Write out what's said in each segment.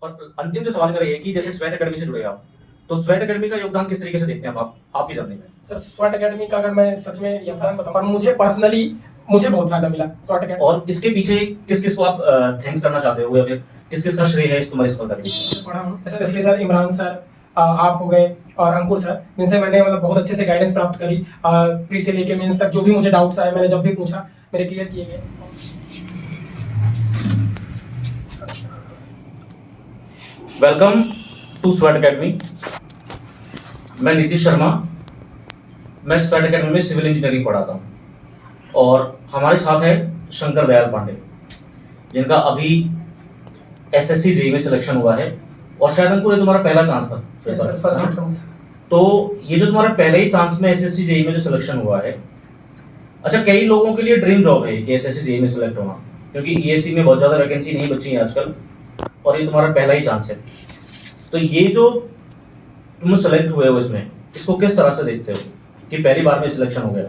और अंतिम जो सवाल मेरा ये है कि जैसे स्वेट एकेडमी से जुड़े आप, तो स्वेट एकेडमी का योगदान किस तरीके से देखते हैं आप आपकी जर्नी में? सर स्वट एकेडमी का अगर मैं सच में योगदान बताऊं, पर मुझे पर्सनली मुझे बहुत फायदा मिला स्वट एकेडमी। और इसके पीछे किस किस को आप थैंक्स करना चाहते हो या फिर किस किस का श्रेय है इस तुम्हारी सफलता के पीछे? पढ़ा हूं स्पेशली सर इमरान सर, आप हो गए और अंकुर सर, जिनसे मैंने मतलब बहुत अच्छे से गाइडेंस प्राप्त करी। प्री से लेके मेंस तक जो भी मुझे डाउट्स आए मैंने जब भी पूछा मेरे क्लियर किए गए। Welcome to Swet academy. मैं नीतीश शर्मा, मैं स्वेट एकेडमी में सिविल इंजीनियरिंग पढ़ाता हूँ और हमारे छात्र हैं शंकर दयाल पांडे, जिनका अभी एसएससी जेईई में सिलेक्शन हुआ है और शायद अंकुर ये तुम्हारा पहला चांस था। Yes sir, first attempt. तो ये जो तुम्हारा पहले ही चांस में एसएससी जेईई में जो सिलेक्शन हुआ है, अच्छा कई लोगों के लिए ड्रीम जॉब है कि एसएससी जेईई में सिलेक्ट होना, क्योंकि ईएससी में बहुत ज़्यादा वैकेंसी नहीं बची है आजकल और ये तुम्हारा पहला ही चांस है। तो ये जो तुम सेलेक्ट हुए हो इसमें, इसको किस तरह से देखते हो कि पहली बार में सिलेक्शन हो गया,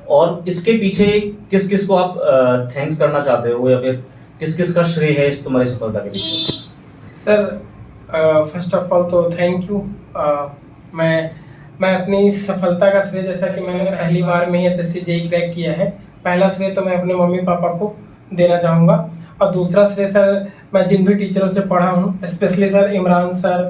और इसके पीछे किस किस को आप थैंक्स करना चाहते हो या फिर किस किस का श्रेय है इस तुम्हारी सफलता के पीछे? सर फर्स्ट ऑफ ऑल तो थैंक यू। मैं अपनी सफलता का श्रेय, जैसा कि मैंने पहली बार में ही एसएससी जेईई क्रैक किया है, पहला श्रेय तो मैं अपने मम्मी पापा को देना चाहूँगा। और दूसरा श्रेय सर मैं जिन भी टीचरों से पढ़ा हूँ, स्पेशली सर इमरान सर,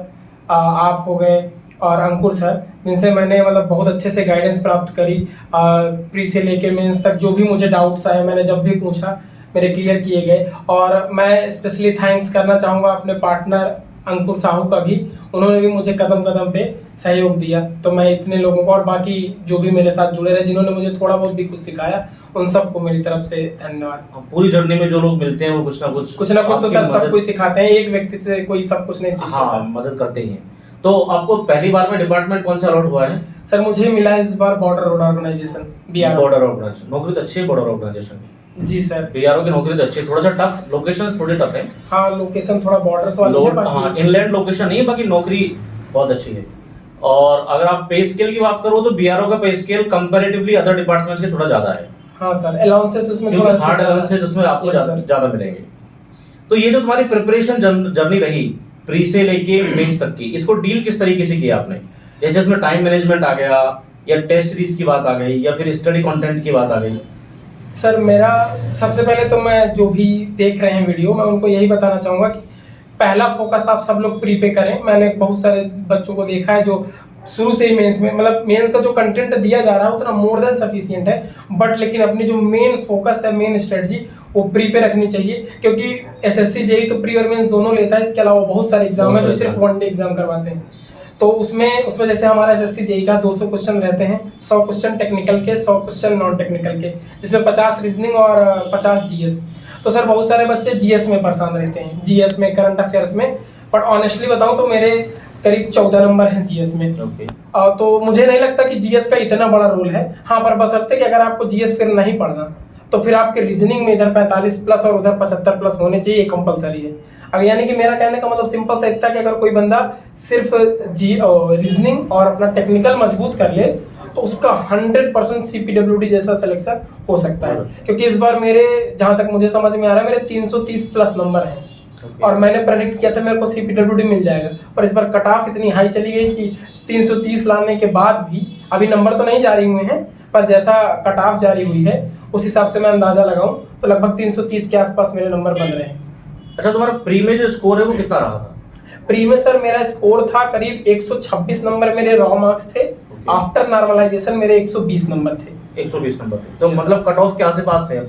आप हो गए और अंकुर सर, जिनसे मैंने मतलब बहुत अच्छे से गाइडेंस प्राप्त करी। प्री से लेके मेंस तक जो भी मुझे डाउट्स आए मैंने जब भी पूछा मेरे क्लियर किए गए। और मैं स्पेशली थैंक्स करना चाहूँगा अपने पार्टनर अंकुर साहू का भी, उन्होंने भी मुझे कदम कदम पे सहयोग दिया। तो मैं इतने लोगों को और बाकी जो भी मेरे साथ जुड़े रहे, जिन्होंने मुझे थोड़ा बहुत भी कुछ सिखाया, उन सबको मेरी तरफ से धन्यवाद। पूरी जर्नी में जो लोग मिलते हैं वो कुछ ना कुछ तो सर सब कुछ सिखाते हैं, एक व्यक्ति से कोई सब कुछ नहीं सीखता। हाँ, मदद करते ही हैं। तो आपको पहली बार में डिपार्टमेंट कौन सा अलॉट हुआ है? सर मुझे मिला इस बार border road organisation, BRO. Border organisation नौकरी तो अच्छी है, बॉर्डर ऑर्गेनाइजेशन की। जी सर, बीआरओ की नौकरी तो अच्छी है, थोड़ा सा टफ, लोकेशंस थोड़े टफ है। हाँ लोकेशन थोड़ा बॉर्डर्स वाली है, बाकी हाँ इनलैंड लोकेशन नहीं है, बाकी नौकरी बहुत अच्छी है। और अगर आप पे स्केल की बात करो तो बीआरओ का पे स्केल कंपैरेटिवली अदर डिपार्टमेंट्स के थोड़ा ज्यादा है। हाँ सर, अलाउंसेस उसमें थोड़ा हार्ड अलाउंसेस उसमें आपको ज्यादा मिलेंगे। तो ये जो तुम्हारी प्रिपरेशन जर्नी रही प्री से लेके मेंस तक की, इसको डील किस तरीके से किया आपने? जैसे इसमें टाइम मैनेजमेंट आ गया या टेस्ट सीरीज की बात आ गई या फिर स्टडी कंटेंट की बात आ गई? सर मेरा सबसे पहले तो मैं जो भी देख रहे हैं वीडियो, मैं उनको यही बताना चाहूँगा कि पहला फोकस आप सब लोग प्री पे करें। मैंने बहुत सारे बच्चों को देखा है जो शुरू से ही मेंस में, मतलब मेंस का जो कंटेंट दिया जा रहा है उतना मोर देन सफिशिएंट है, बट लेकिन अपनी जो मेन फोकस है, मेन स्ट्रेटजी वो प्री पे रखनी चाहिए। क्योंकि एसएससी जेईई तो प्री और मेंस दोनों लेता है, इसके अलावा बहुत सारे एग्जाम है जो सिर्फ वन डे एग्जाम करवाते हैं। तो उसमें जैसे हमारा एसएससी जेईई का 200 क्वेश्चन रहते हैं, 100 क्वेश्चन टेक्निकल के, 100 क्वेश्चन नॉन टेक्निकल के, जिसमें 50 रीजनिंग और 50 जीएस। तो सर बहुत सारे बच्चे जीएस में परेशान रहते हैं, जीएस में, करंट अफेयर्स में, बट ऑनेस्टली बताऊं तो मेरे करीब 14 नंबर हैं जीएस में। तो मुझे नहीं लगता कि जीएस का इतना बड़ा रोल है। हाँ, पर बशर्ते कि अगर आपको जीएस फिर नहीं पढ़ना तो फिर आपके रीजनिंग में इधर 45 प्लस और उधर 75 प्लस होने चाहिए, कंपलसरी है। अगर यानी कि मेरा कहने का मतलब सिंपल सा इतना कि अगर कोई बंदा सिर्फ रीजनिंग और अपना टेक्निकल मजबूत कर ले तो उसका 100% सीपीडब्ल्यूडी जैसा सिलेक्शन हो सकता है। क्योंकि इस बार मेरे, जहां तक मुझे समझ में आ रहा है, मेरे 330 प्लस नंबर हैं। और मैंने प्रेडिक्ट किया था मेरे को सीपीडब्ल्यूडी मिल जाएगा, पर इस बार कट ऑफ इतनी हाई चली गई कि 330 लाने के बाद भी, अभी नंबर तो नहीं जारी हुए हैं, पर जैसा कट ऑफ जारी हुई है उस हिसाब से मैं अंदाजा लगाऊं तो लगभग 330 के आसपास मेरे नंबर बन रहे हैं। अच्छा, तुम्हारा प्री में जो स्कोर है वो कितना रहा था? प्री में सर मेरा स्कोर था करीब 126 नंबर मेरे रॉ मार्क्स थे। आफ्टर नॉर्मलाइजेशन मेरे 120 नंबर थे। 120 नंबर थे, तो मतलब कट ऑफ के आस-पास थे?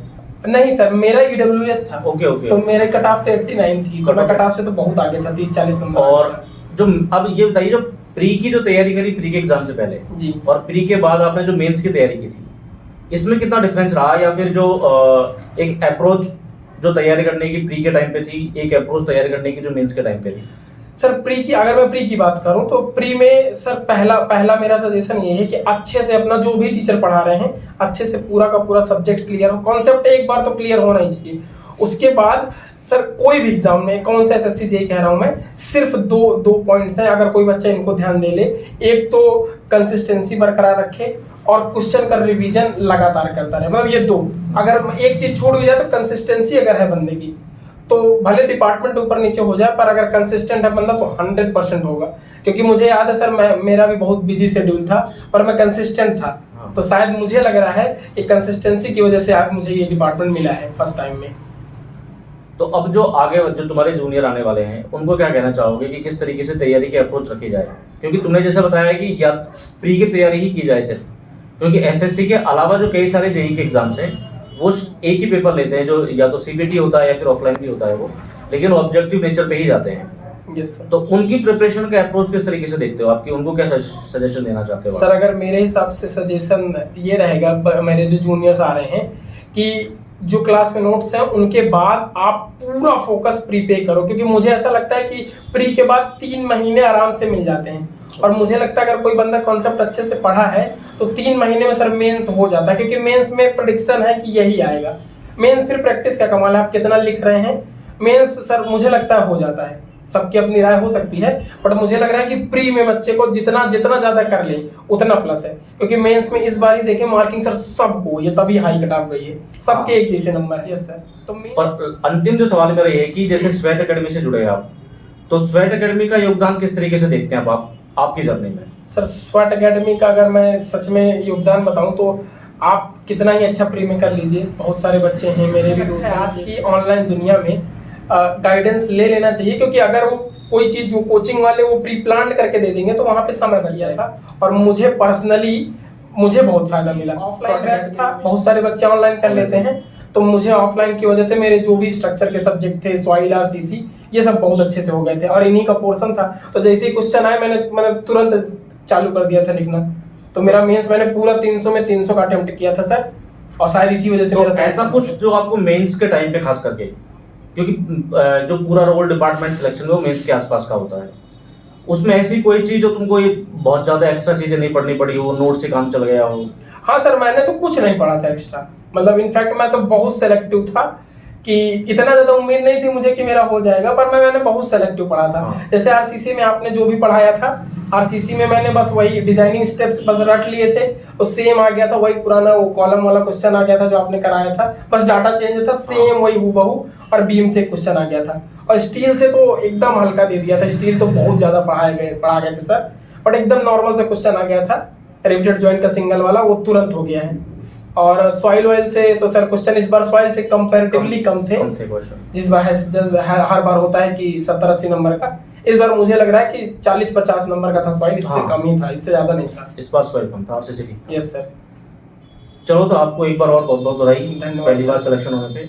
नहीं सर, मेरा ईडब्ल्यूएस था। ओके। तो मेरे कट ऑफ तो 89 थी, तो मैं कट ऑफ से तो बहुत आगे था, 30-40 नंबर। और जो अब ये बताइए, जो प्री की जो तैयारी करी प्री के एग्जाम से पहले जी, और प्री के बाद आपने जो मेंस की तैयारी की थी, इसमें कितना डिफरेंस रहा? या फिर जो एक अप्रोच जो तैयारी करने की प्री के टाइम पे थी, एक अप्रोच तैयारी करने की जो मेंस के टाइम पे थी? सर प्री की, अगर मैं प्री की बात करूं तो प्री में सर पहला मेरा सजेशन ये है कि अच्छे से अपना जो भी टीचर पढ़ा रहे हैं अच्छे से पूरा का पूरा सब्जेक्ट क्लियर हो, कॉन्सेप्ट एक बार तो क्लियर होना ही चाहिए। उसके बाद सर कोई भी एग्जाम में, कौन सा एसएससी जेईई कह रहा हूं मैं, सिर्फ दो पॉइंट्स हैं, अगर कोई बच्चा इनको ध्यान दे ले। एक तो कंसिस्टेंसी बरकरार रखे और क्वेश्चन का रिवीजन लगातार करता रहे। मतलब ये दो, अगर एक चीज छूट भी जाए तो कंसिस्टेंसी अगर है बंदे की तो भले डिपार्टमेंट ऊपर नीचे हो जाए, पर अगर कंसिस्टेंट है बंदा तो 100% होगा। क्योंकि मुझे याद है सर, मेरा भी बहुत बिजी शेड्यूल था, पर मैं कंसिस्टेंट था। हाँ। तो शायद मुझे लग रहा है कि कंसिस्टेंसी की वजह से आज मुझे ये डिपार्टमेंट मिला है फर्स्ट टाइम में। तो अब जो आगे जो तुम्हारे जूनियर आने वाले हैं उनको क्या कहना चाहोगे कि किस तरीके से तैयारी की अप्रोच रखी जाए? क्योंकि तुमने जैसा बताया कि या प्री की तैयारी ही की जाए सिर्फ, क्योंकि एसएससी के अलावा जो कई सारे जेई के एग्जाम्स हैं वो एक ही पेपर लेते हैं, जो या तो सीपीटी होता है या फिर ऑफलाइन भी होता है वो, लेकिन वो ऑब्जेक्टिव नेचर पे ही जाते हैं। Yes sir. तो उनकी प्रिपरेशन का अप्रोच किस तरीके से देखते हो आपकी, उनको क्या सजेशन देना चाहते हो आप? सर अगर मेरे हिसाब से सजेशन ये रहेगा, मेरे जो जूनियर्स आ रहे हैं, कि जो क्लास में नोट्स हैं उनके बाद आप पूरा फोकस प्री पे करो। क्योंकि मुझे ऐसा लगता है कि प्री के बाद 3 महीने आराम से मिल जाते हैं, और मुझे लगता है अगर कोई बंदा कॉन्सेप्ट अच्छे से पढ़ा है तो 3 महीने में सर मेंस हो जाता है। क्योंकि मेंस में प्रेडिक्शन है कि यही आएगा। मेंस फिर प्रैक्टिस का कमाल है, आप कितना लिख रहे हैं। मेंस सर मुझे लगता है हो जाता है, सबकी अपनी राय हो सकती है, बट मुझे लग रहा है कि प्री में बच्चे को जितना ज्यादा कर ले उतना प्लस है। क्योंकि मेंस में इस बार ही देखें मार्किंग सर सबको, ये तभी हाई कट ऑफ गई है, सबके एक जैसे नंबर है। Yes sir. तो और अंतिम जो सवाल मेरा ये है कि जैसे स्वेट एकेडमी से जुड़े हैं आप, तो स्वेट एकेडमी का योगदान किस तरीके से देखते हैं आप आपकी जर्नी में? सर स्वेट एकेडमी का अगर मैं सच में योगदान बताऊं तो आप कितना ही अच्छा प्री में कर लीजिए, बहुत सारे बच्चे हैं मेरे भी दोस्त हैं। आज की ऑनलाइन दुनिया में गाइडेंस ले लेना चाहिए, क्योंकि अगर वो कोई चीज जो कोचिंग वाले वो प्री प्लान करके दे देंगे तो वहाँ पे समय बच जाएगा। और मुझे पर्सनली बहुत फायदा मिला। ऑफलाइन बैच था, बहुत सारे बच्चे ऑनलाइन कर लेते हैं, तो मुझे ऑफलाइन की वजह से मेरे जो भी स्ट्रक्चर के सब्जेक्ट थे, सॉइल, आरसीसी, ये सब बहुत अच्छे से हो गए थे, और इन्हीं का पोर्शन था। तो जैसे ही क्वेश्चन आए मैंने तुरंत चालू कर दिया था लिखना। तो मेरा मेंस मैंने पूरा 300 में 300 का अटेम्प्ट किया था सर, और शायद इसी वजह से तो मेरा ऐसा कुछ जो आपको मेंस के टाइम पे खास करके, क्योंकि जो पूरा रोल डिपार्टमेंट सिलेक्शन वो मेंस के आसपास का होता है, उसमें ऐसी कोई चीज जो तुमको ये बहुत ज्यादा एक्स्ट्रा चीजें नहीं पढ़नी पड़ी हो, नोट से काम चल गया हो? हाँ सर, मैंने तो कुछ नहीं पढ़ा था एक्स्ट्रा। मतलब इनफैक्ट मैं तो बहुत सेलेक्टिव था, कि इतना ज्यादा उम्मीद नहीं थी मुझे कि मेरा हो जाएगा, पर मैंने बहुत सेलेक्टिव पढ़ा था। हाँ। जैसे आरसीसी में आपने जो भी पढ़ाया था, आरसीसी में मैंने बस वही डिजाइनिंग स्टेप्स बस रट लिए थे, वो सेम आ गया था, वही पुराना वो कॉलम वाला क्वेश्चन आ गया था जो आपने कराया था, बस डाटा चेंज था, सेम वही हूबहू। और बीम से क्वेश्चन आ गया था, और स्टील से तो एकदम हल्का दे दिया था। स्टील तो बहुत ज्यादा पढ़ा गए थे सर, बट एकदम नॉर्मल से क्वेश्चन आ गया था, रिवेटेड जॉइंट का सिंगल वाला, वो तुरंत हो गया है। और सॉइल ऑयल से तो सर क्वेश्चन इस बार सॉइल से कंपैरेटिवली कम थे जिस बार हर बार होता है कि 70-80 नंबर का, इस बार मुझे लग रहा है कि 40-50 नंबर का था सॉइल, इससे हाँ। कम ही था, इससे ज्यादा नहीं था। इस बार सॉइल कम था, आरसीसी ठीक था। Yes sir. चलो, तो आपको एक बार और बहुत बहुत बधाई धन्यवाद पहली बार सर। सिलेक्शन होने पे।